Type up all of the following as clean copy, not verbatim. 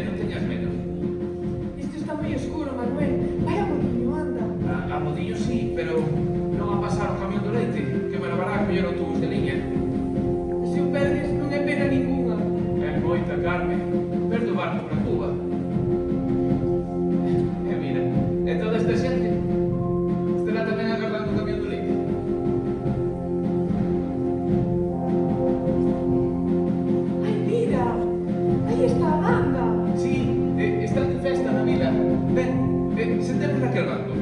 non teñas medo. Isto está moi escuro, Manuel. Vai a modiño, anda. A modiño sí, pero non a pasar o camión do leite, que me lavará a coller autobús de liña. Se o perdes, non é pena ninguna. É moita, Carme. Perdo o barco na Cuba. E mira, e toda esta xente estará tamén agardando o camión do leite. Ai, mira! Aí está a banda. Sí, están de festa na vila. Ven, sentemos naquel banco.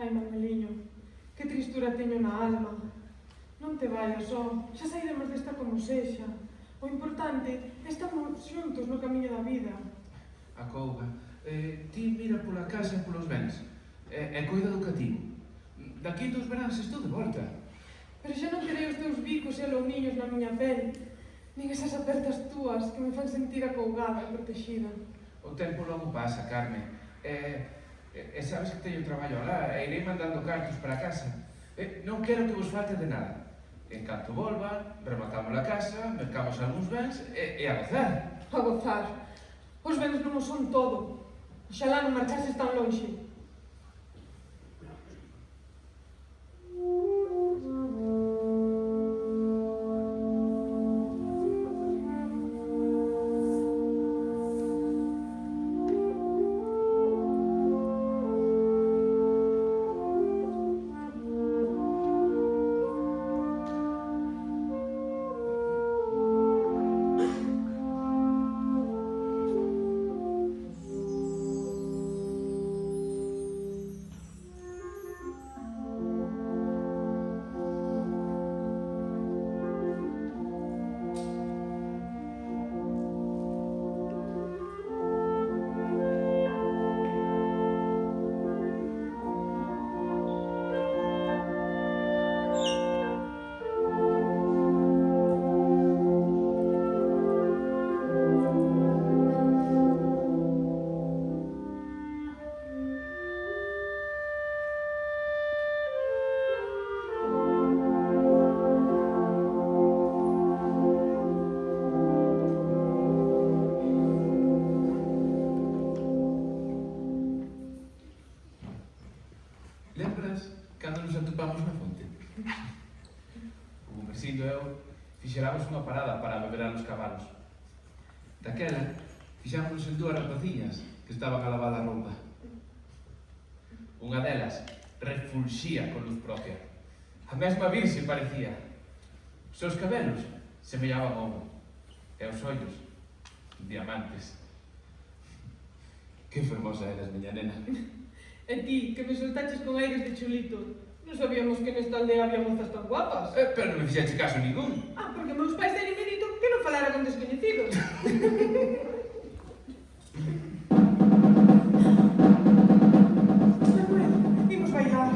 Ai, Manueliño, que tristura teño na alma. Non te vayas, xa sairemos desta como sexa. O importante é estamos xuntos no camiño da vida. Acouga, ti mira pola casa e polos bens, e coida do cativo. Daqui 2 veráns estou de volta. Pero xa non terei os teus bicos e alouniños na miña pel, nin esas apertas túas que me fan sentir acougada e protexida. O tempo logo pasa, Carme. E sabes que teño traballo alá, e irei mandando cartos para casa. Non quero que vos falte de nada. En canto volvan, rematamos a casa, mercamos algúns bens e a gozar. A gozar. Os bens non o son todo. Oxalá non marchases tan lonxe. fixeramos unha parada para beber aos cabalos. Daquela, fixámonos en dúas rapaciñas que estaban a lavar a roupa. Unha delas refulxía con luz propia. A mesma virxe parecía. Os seus cabelos semellaban ouro, e os ollos, diamantes. Que fermosa eras, miña nena. E ti, que me soltaches con aires de chulito, non sabíamos que nesta aldea había mozas tan guapas. Pero non me fixaste caso ningún. Ah, porque meus pais teñen dito que non falara con descoñecidos. Samuel, imos bailar.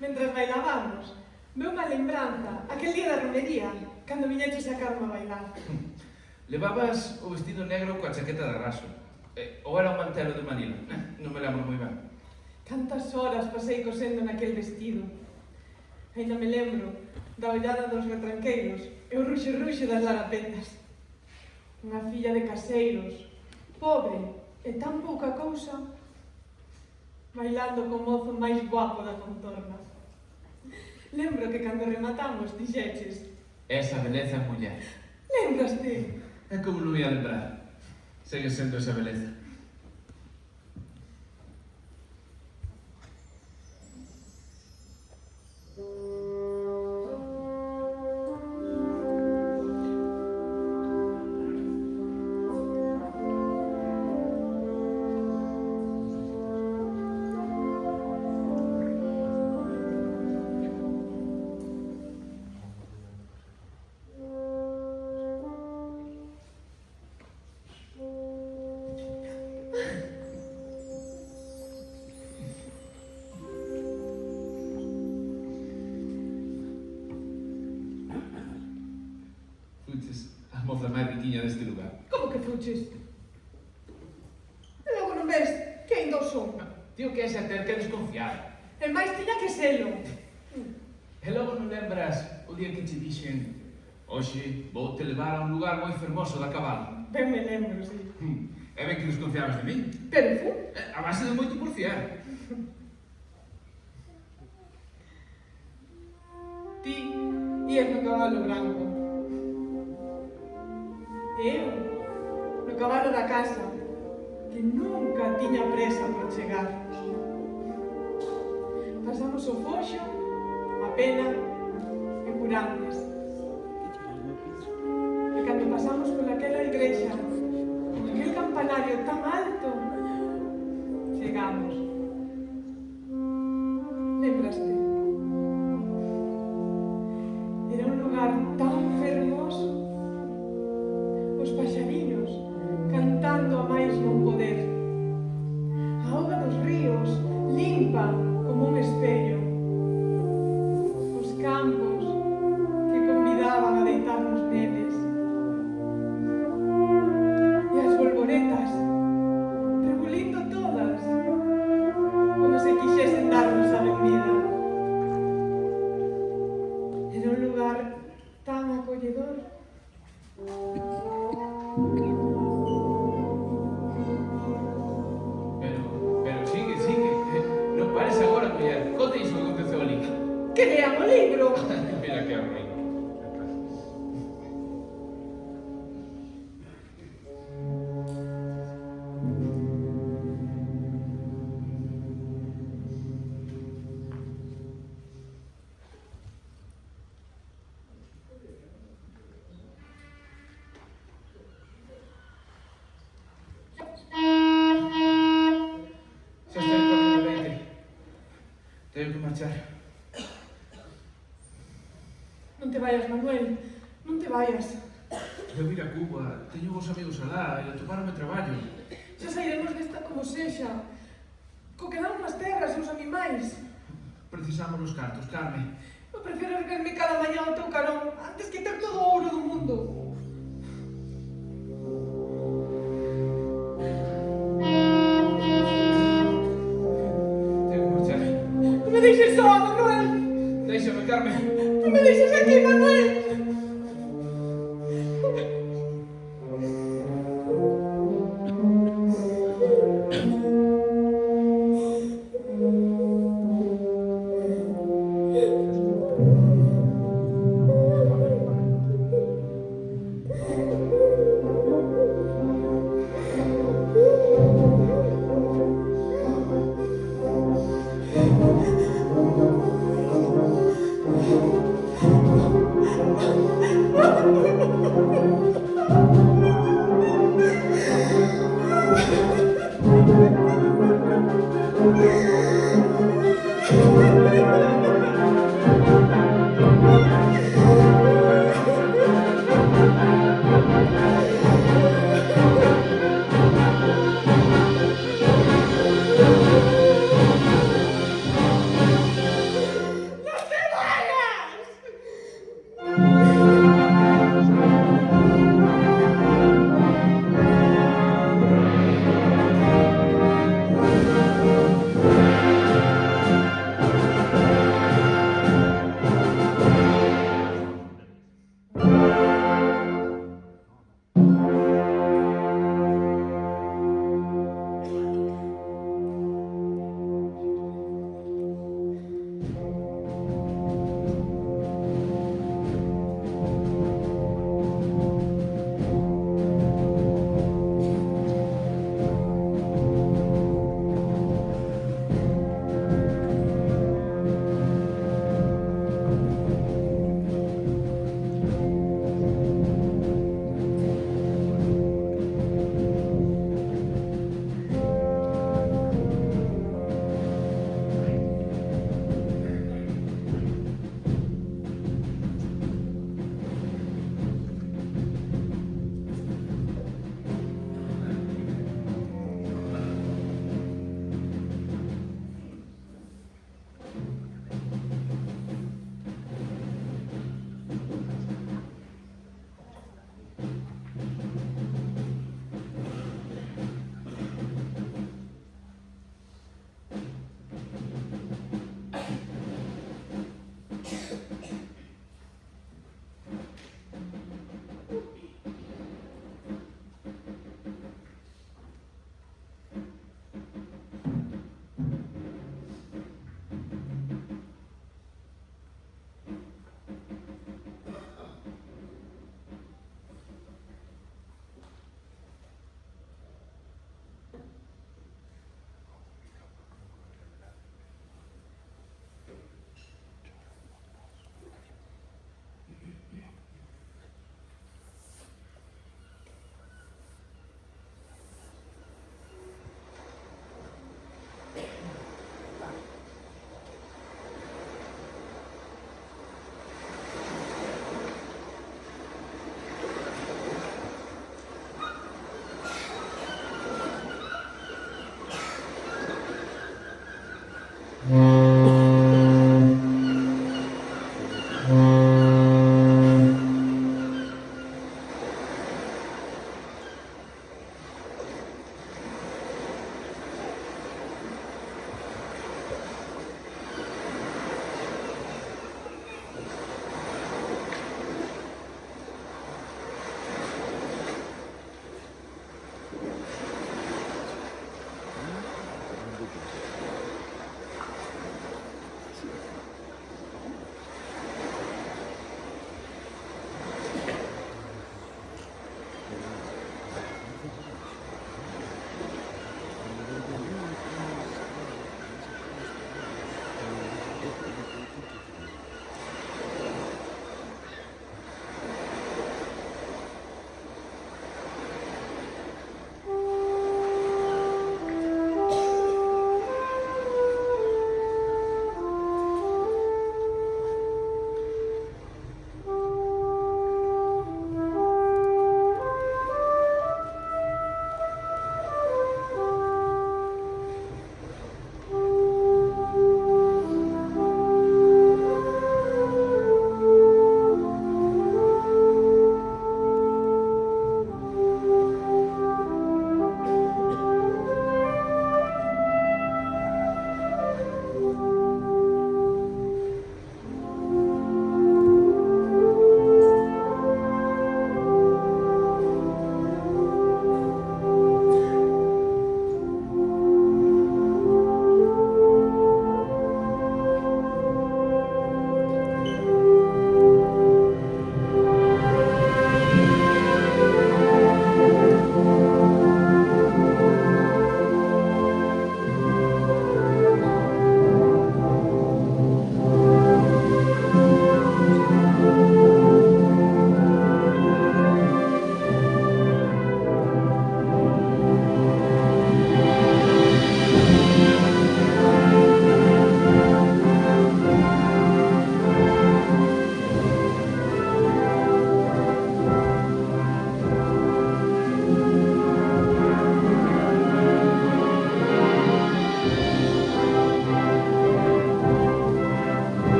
Mentras bailábamos, veu unha lembranza, aquel día da romería, cando viñeches a sacarme a bailar. Levabas o vestido negro coa chaqueta de raso. Ou era o mantelo de Manila? Non me lembro moi ben. Cantas horas pasei cosendo naquel vestido. Ainda me lembro da ollada dos retranqueiros e o ruxe das larapetas. Unha filla de caseiros, pobre e tan pouca cousa, bailando co mozo máis guapo da contorna. Lembro que cando rematamos dixeches: esa beleza é muller. Lembraste? É como non ia lembrar. Segue sendo esa beleza. neste lugar? Como que fuches? E logo non ves que ainda o son. Tío, que é ese ter que desconfiar. E máis tiña que selo. E logo non lembras o día que che dixen hoxe vou te levar a un lugar moi fermoso da cabalo. Ben me lembro, sí. É ben que desconfiabas de min. Pero fu. A base de moito porfiar. Ti ías no cabalo branco. E eu no cabalo da casa, que nunca tiña presa por chegar. Pasamos o foxo, a pena e curantes. E cando pasamos por aquela igrexa, con aquel campanario tan alto, chegamos. Lembraste? Era un lugar tan fermoso, os paxariños cantando a máis non poder, a auga dos ríos limpa como un espello, os campos que convidaban a deitarnos neles, e as bolboretas rebulindo todas, como se quixesen darnos a benvida. Era un lugar tan acolledor. Pero sigue. Non pares agora, muller. Conta iso que aconteceu ali. Que lean o libro. Mira que rei. Xa está comiendo 20. Tengo que marchar. Non te vayas, Manuel. Non te vayas. Eu ir a Cuba, teño vos amigos alá e atoparme traballo. Xa sairemos desta como sexa. Co que dan unhas terras e os animais. Precisamos os cartos, Carme. Eu prefiro erguerme cada mañá ao teu carón antes que ter todo o ouro do mundo. Tengo que marchar. Non me deixes só, Manuel. Déixame, Carme. Non me deixes aquí, Manuel.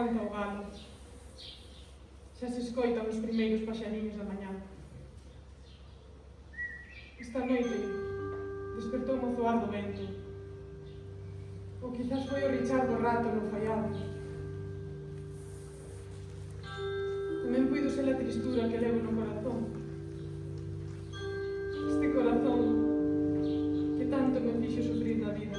canta o galo. Xa se escoitan os primeiros paxariños da mañá. Esta noite despertou o zoar do vento. Ou quizás foi o richar do rato no faiado. Tamén puido ser a tristura que levo no corazón. Este corazón que tanto me fixo sufrir na vida.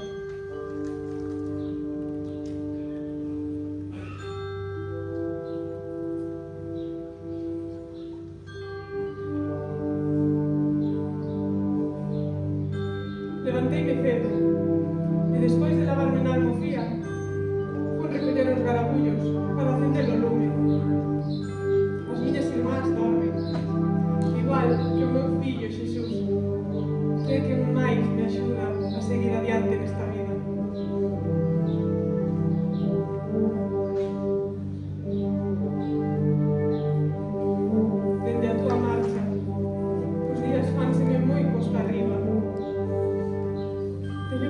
Levanteime cedo e despois de lavarme na almofía fui recoller os garabullos para acender o lume. As miñas irmás dormen, igual que o meu fillo Xesús, que é quen máis me axuda a seguir adiante nesta vida. Dende a túa marcha, os días fanseme moi costa arriba. Teño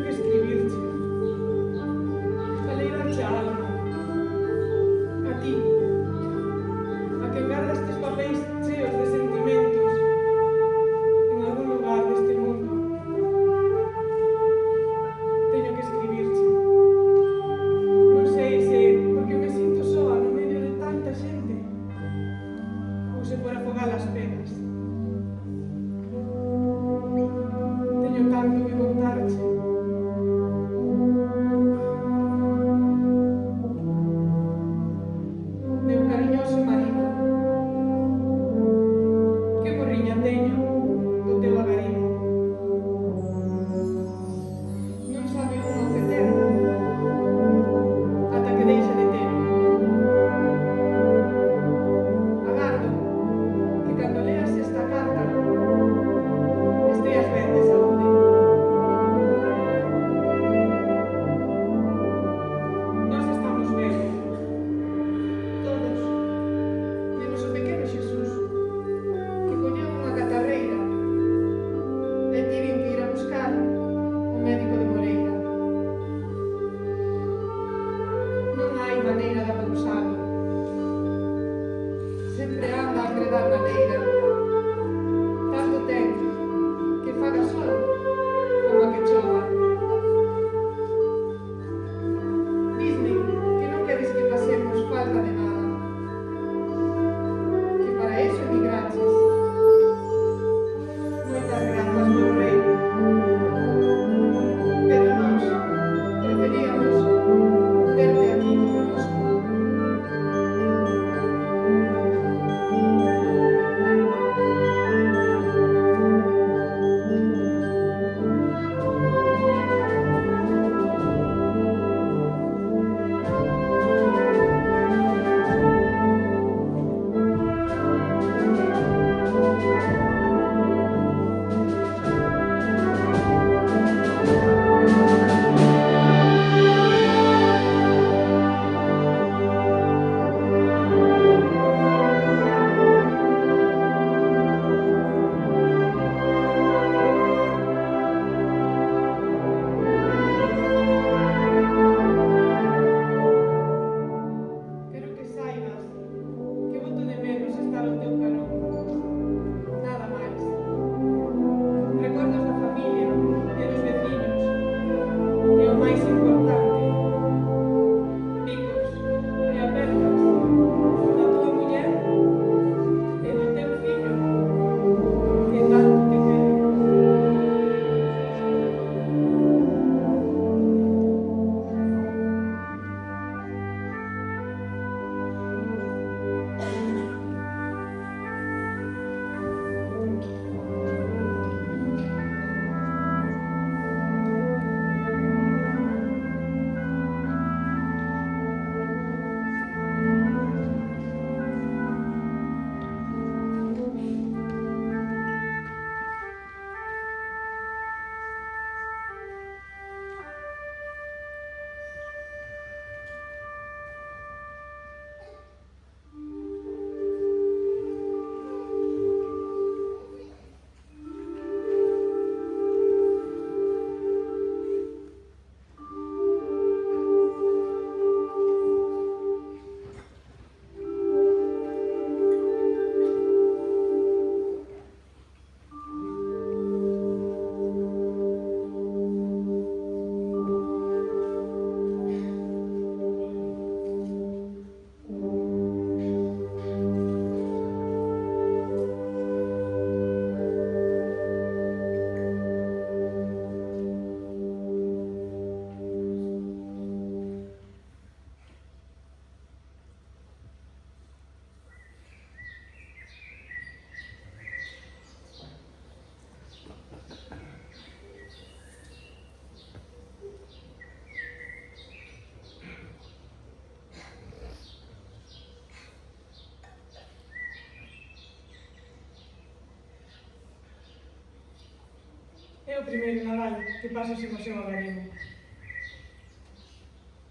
É o primeiro Nadal que paso sen o seu agarimo.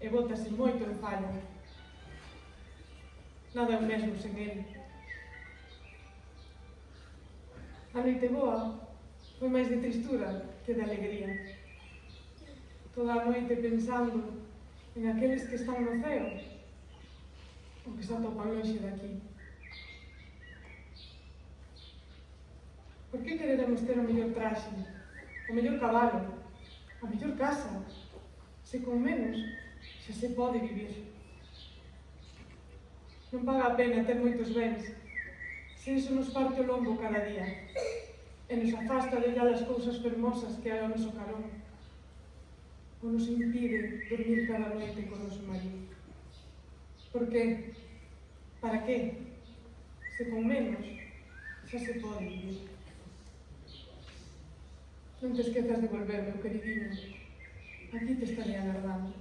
E bótase moito en fallo. Nada é o mesmo sen ele. A noite boa foi máis de tristura que de alegría. Toda a noite pensando en aqueles que están no ceo ou que se atopan lonxe daqui. Por que quereremos ter o mellor traxe, o mellor cabalo, a mellor casa, se con menos xa se pode vivir? Non paga a pena ter moitos bens, se iso nos parte o lombo cada día e nos afasta de ollar as cousas fermosas que hai ao noso carón, ou nos impide dormir cada noite con o noso marido. Por que? Para que? Se con menos xa se pode vivir. Non te esquezas de volver, meu queridinho. Aquí te estaré agardando.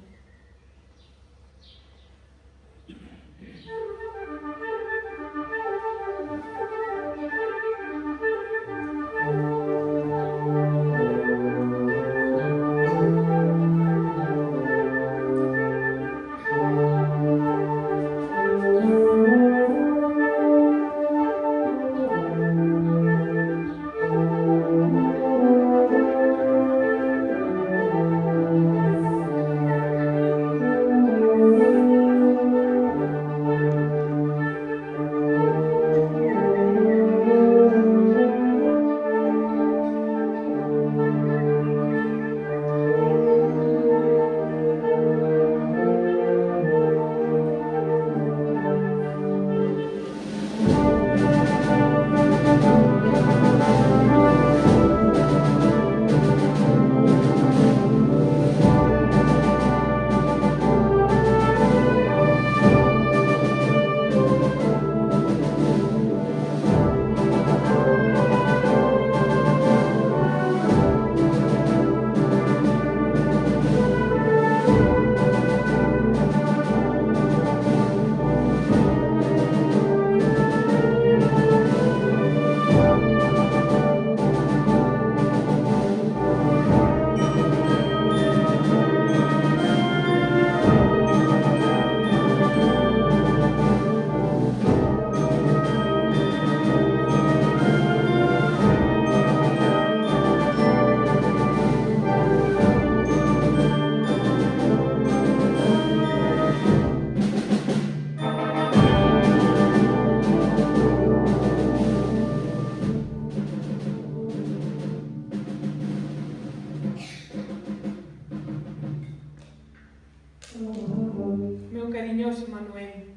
Meu cariñoso Manuel,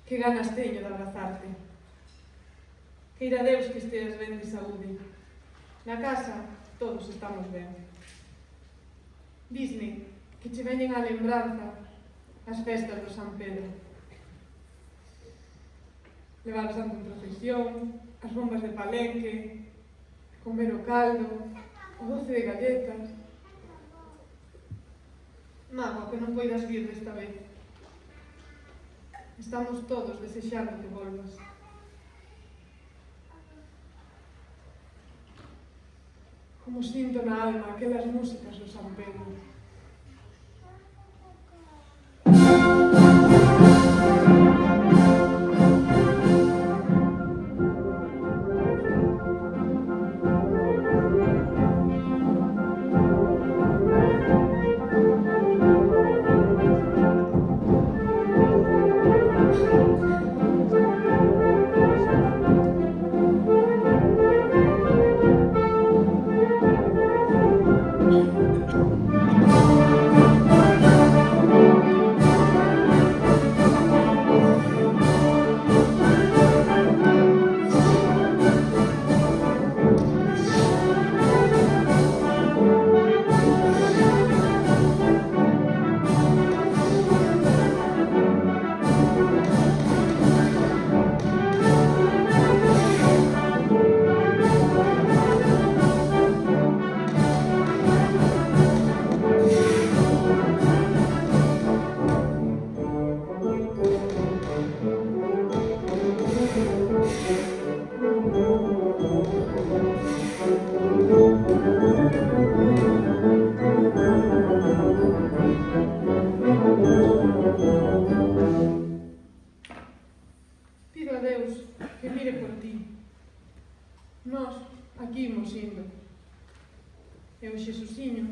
que ganas teño de abrazarte. Queira Deus que esteas ben de saúde. Na casa todos estamos ben. Disme que che veñen á lembranza as festas do San Pedro. Levar o santo en procesión, as bombas de palenque, comer o caldo, o doce de galletas. Mágoa que non poidas vir desta vez. Estamos todos desexando que volvas. Como sinto na alma aquelas músicas do San Pedro. Deus que mire por ti. Nós aquí imos indo. E o Xesusiño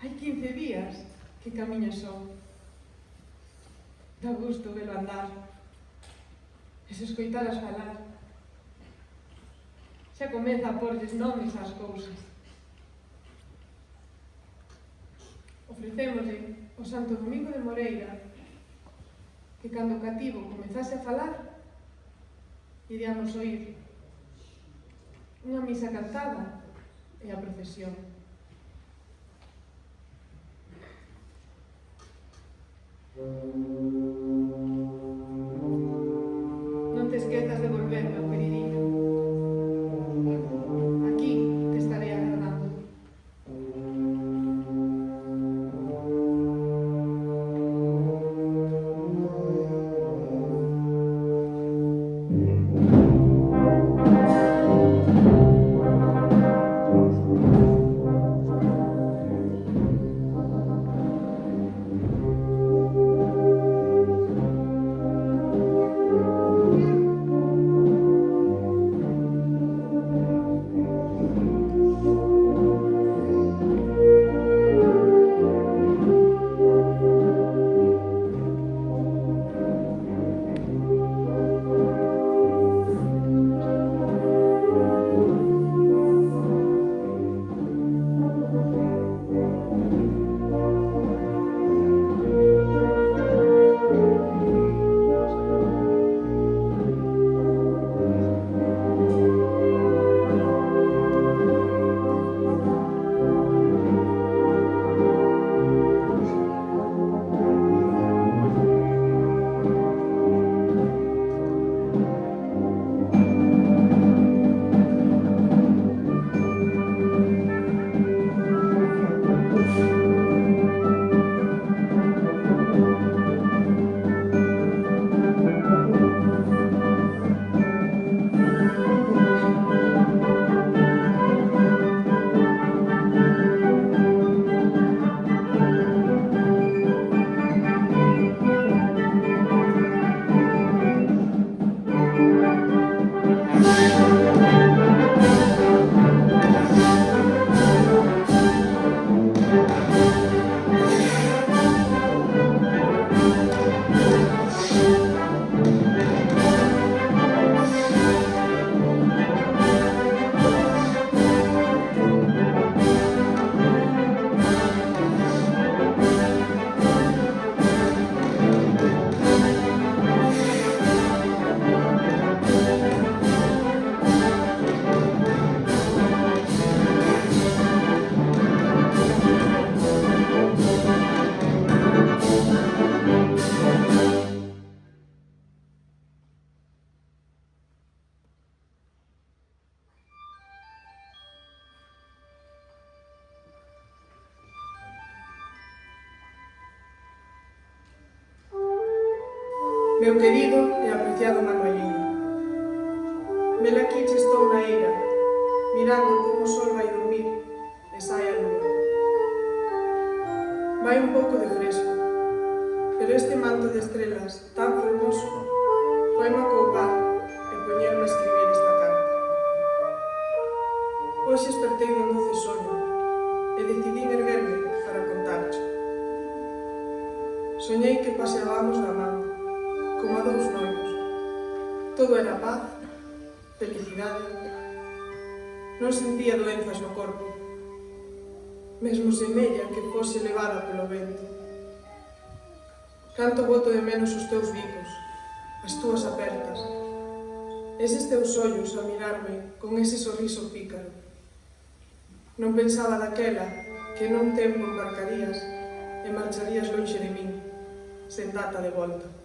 hai 15 días que camiña só. Dá gusto velo andar e se escoitaras falar. Xa comeza a porlles nomes ás cousas. Ofrecémoslle o Santo Domingo de Moreira que cando o cativo comezase a falar iríamos oír unha misa cantada e a procesión. Non te esquezas de volver, meu queridinho. Aquí te estaré agardando. Meu querido e apreciado Manueliño, vela aquí che estou na eira, mirando como o sol vai dormir e sai a luna. Vai un pouco de fresco, pero este manto de estrelas tan fermoso vai-me acoupar e poñerme a escribir esta carta. Hoxe espertei dun doce soño e decidín erguerme para contarcho. Soñei que paseábamos da man, como a dous noivos. Todo era paz, felicidade. Non sentía doenzas no corpo. Mesmo semella que fose levada polo vento. Canto boto de menos os teus bicos, as túas apertas, eses teus ollos a mirarme con ese sorriso pícaro. Non pensaba daquela que nun tempo embarcarías e marcharías lonxe de min, sen data de volta.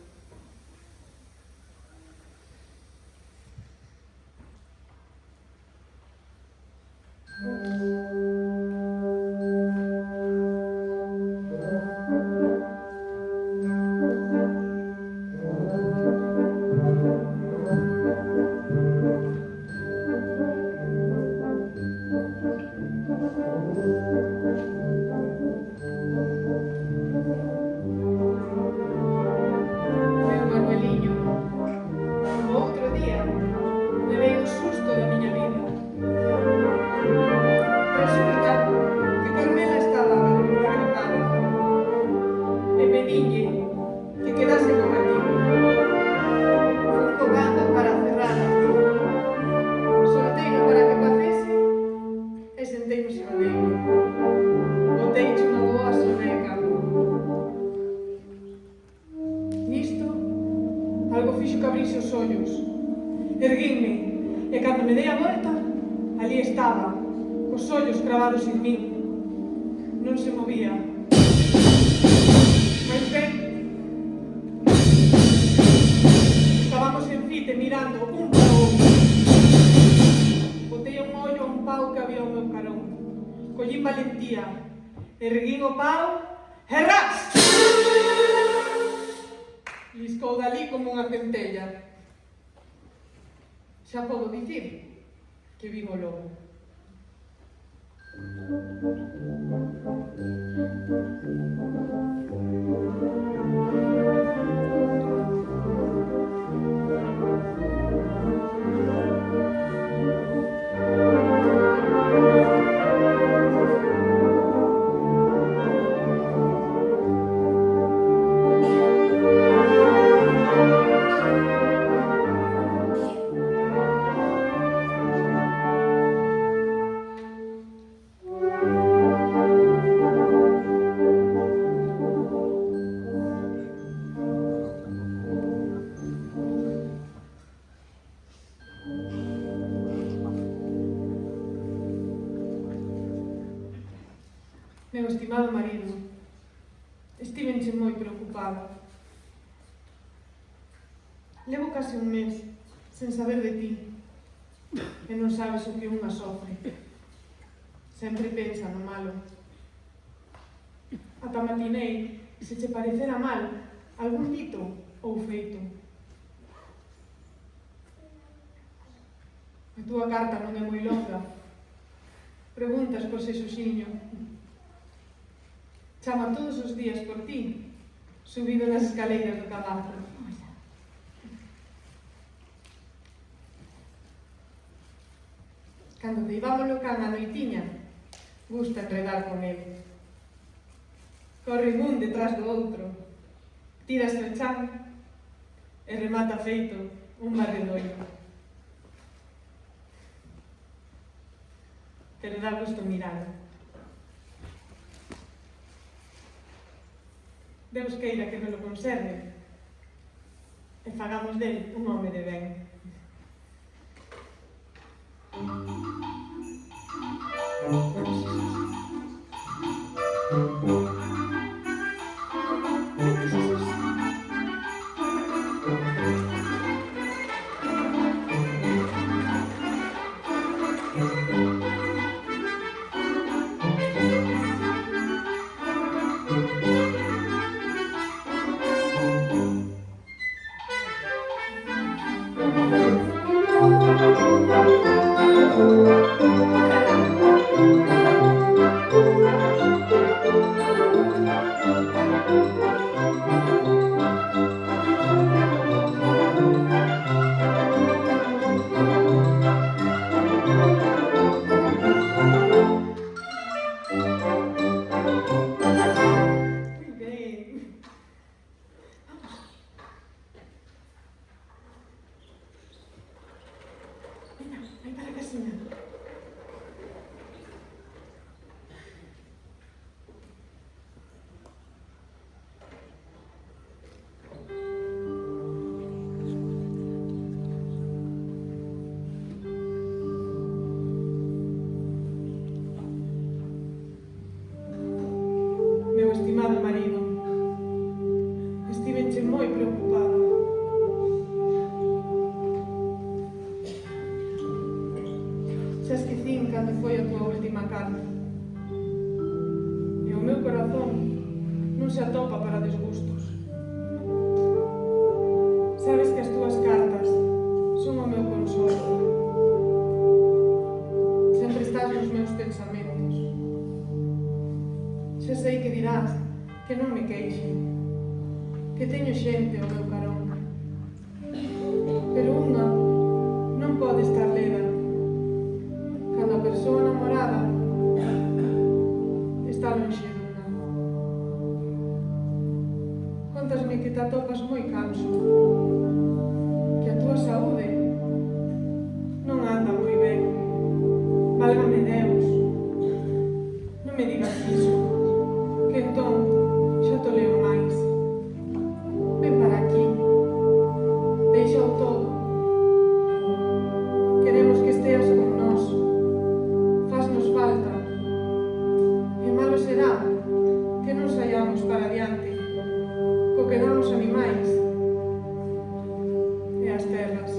fixo que abrise os ollos. Erguinme, e cando me dei a volta, ali estaba, os ollos cravados en min. Non se movía. Mais ben, estábamos en fite mirando un para outro. Botei un ollo a un pau que había ao meu carón. Collín valentía, erguín o pau e ras! Liscou dali como unha centella. Xa podo dicir que vin o lobo. Meu estimado marido, estivenche moi preocupado. Levo case un mes sen saber de ti e non sabes o que unha sofre. Sempre pensa no malo. Ata matinei se che parecera mal algún dito ou feito. A túa carta non é moi longa. Preguntas por se Xuxiño. Chama todos os días por ti, subido nas escaleiras do cabazo. Cando deivamos o can a noitiña, gusta enredar con ele. Corren un detrás do outro, tírase o chan e remata feito un barredoiro. Pero dá gusto miralo. Deus queira que non lo conserve e fagamos del un home de ben. Meu estimado marido, estivenche moi preocupado. Xa esquecín cando foi a tua última carta. E o meu corazón non se atopa para desgustos. Sabes que as túas cartas son o meu consolo. Sempre estás nos meus pensamentos. Xa sei que dirás que non me queixe, que teño xente ao meu carón. Pero unha non pode estar leda cando a persoa namorada está lonxe dunha. todo. Queremos que esteas con nós. Fasnos falta. E malo será que non saiamos para adiante, co que dan os animais e as terras.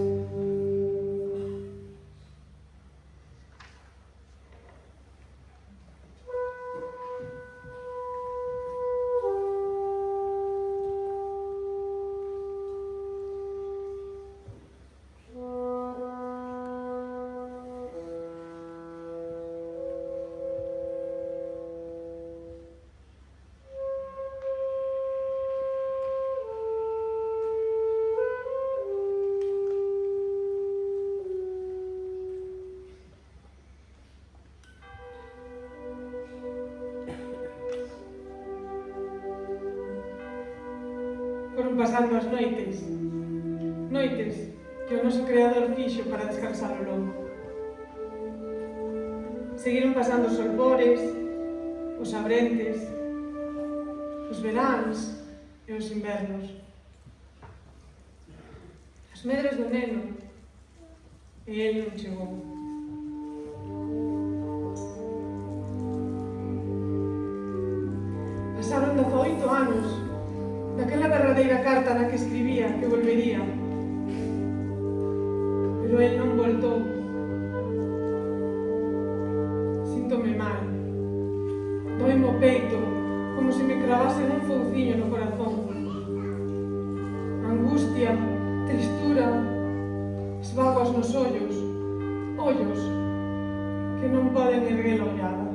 Foron pasando as noites que o noso Creador fixo para descansar o lomo. Seguiron pasando os solpores, os abrentes, os veráns e os invernos. As medras do neno, e ele non chegou. Pasaron 18 anos daquela verdadeira carta na que escribía que volvería. Pero el non voltou. Síntome mal. Doime o peito como se me cravasen un fouciño no corazón. Angustia, tristura, esvaguas nos ollos que non poden erguer a ollada.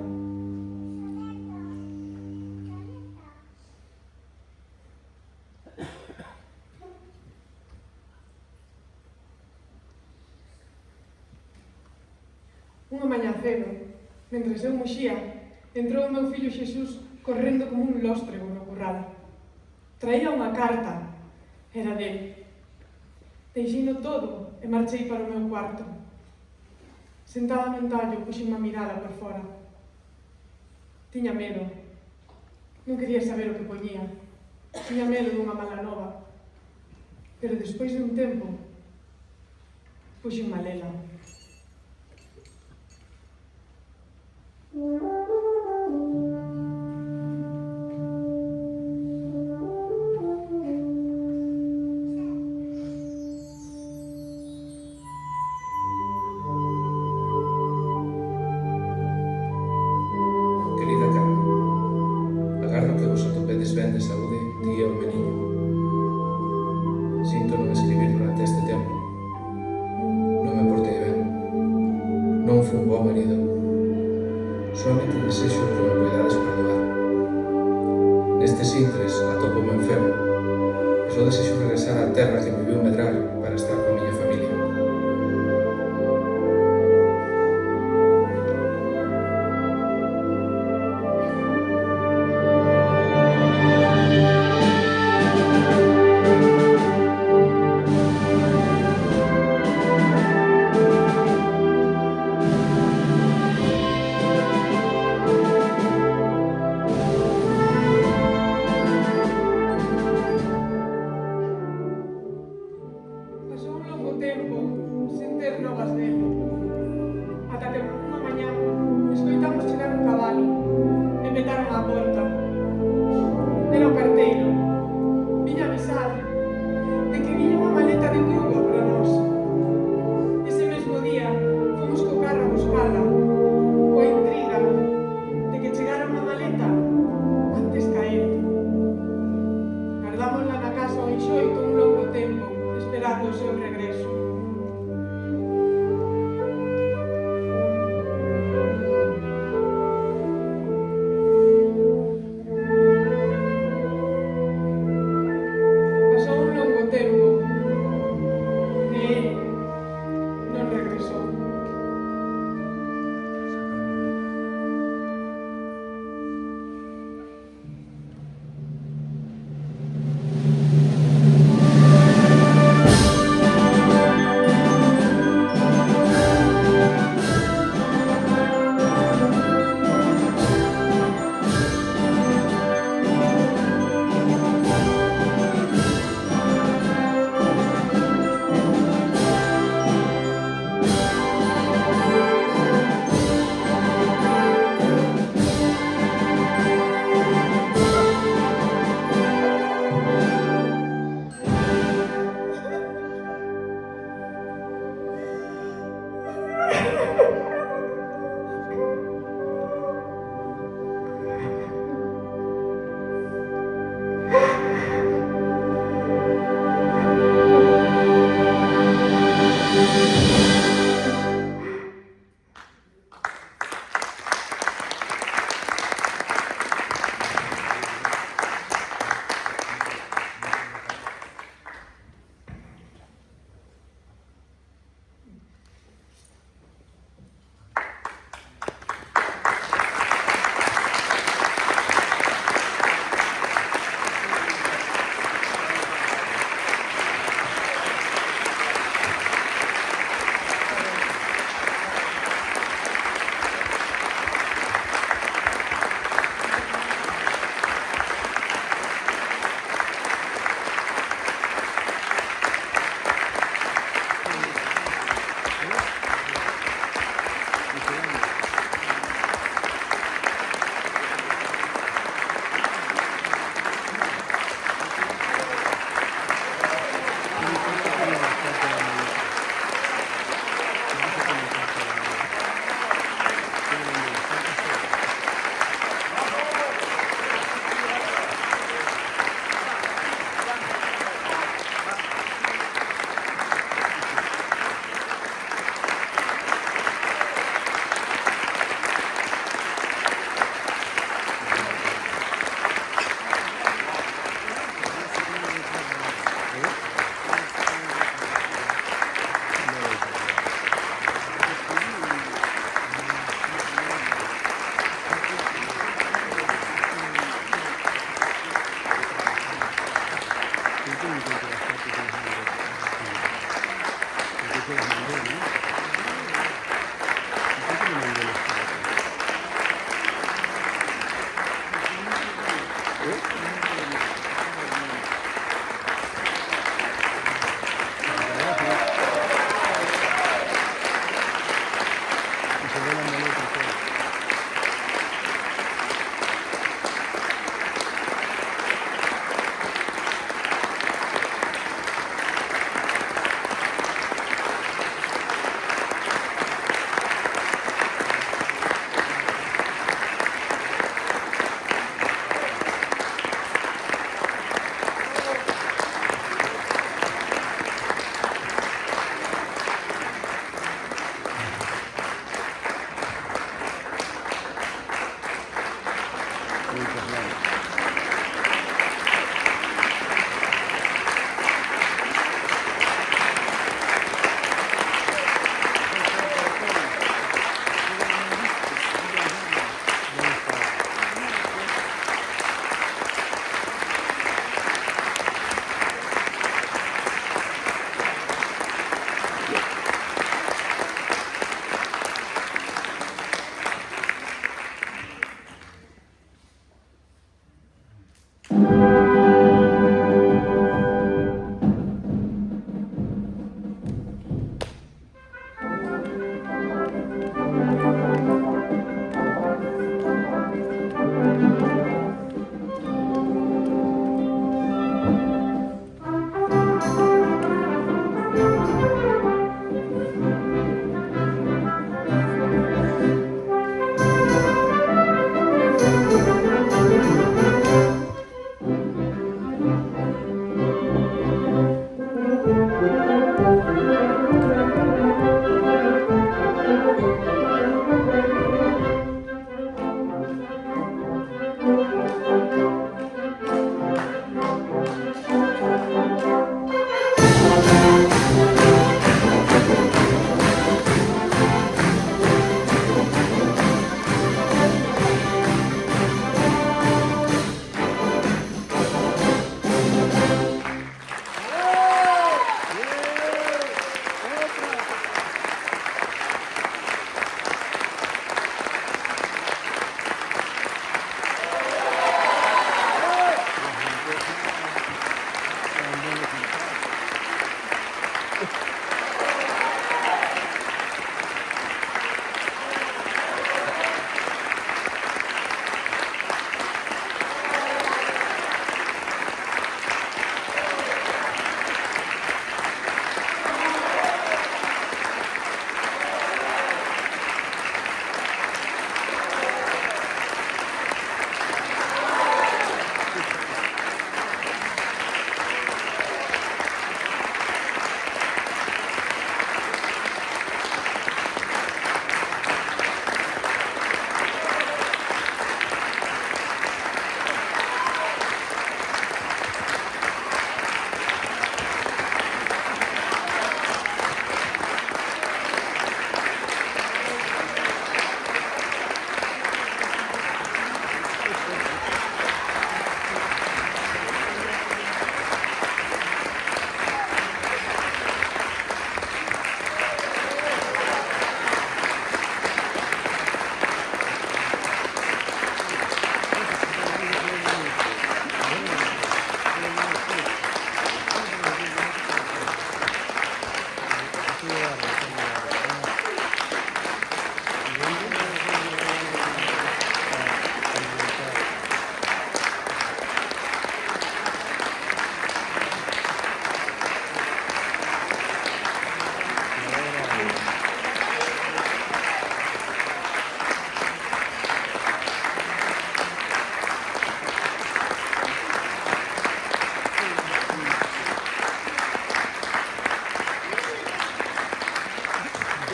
Unha mañá cedo, mentre eu muxía, entrou o meu fillo Xesús correndo como un lóstrego no curral. Traía unha carta, era dele. Deixeino todo e marchei para o meu cuarto. Sentada nun tallo, puxen unha mirada por fora. Tiña medo. Non quería saber o que poñía. Tiña medo dunha mala nova. Pero despois de un tempo, puxen unha lela. Querida Carmen, agardo que vos atopedes ben de saúde ti e o meniño. Sinto non escribir durante este tempo. Non me portei ben. Non fui un bo marido. Solamente desexo que me poidades perdoar. Nestes intres atópome enfermo e só desexo regresar á terra que me viu medrar para estar coa miña familia. Pasou un longo tempo sen ter novas dele. Ata que unha mañá escoitamos chegar un cabalo e petaron á porta. Era o carteiro. Viña avisar de que viña unha maleta de Cuba para nós. Ese mesmo día fomos co carro a buscala, coa intriga de que chegara unha maleta antes ca él. Gardámosla na casa ao enxoito un longo tempo, esperando o seu regreso. Pasou un longo tempo e ele non regresou.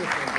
¿Eh?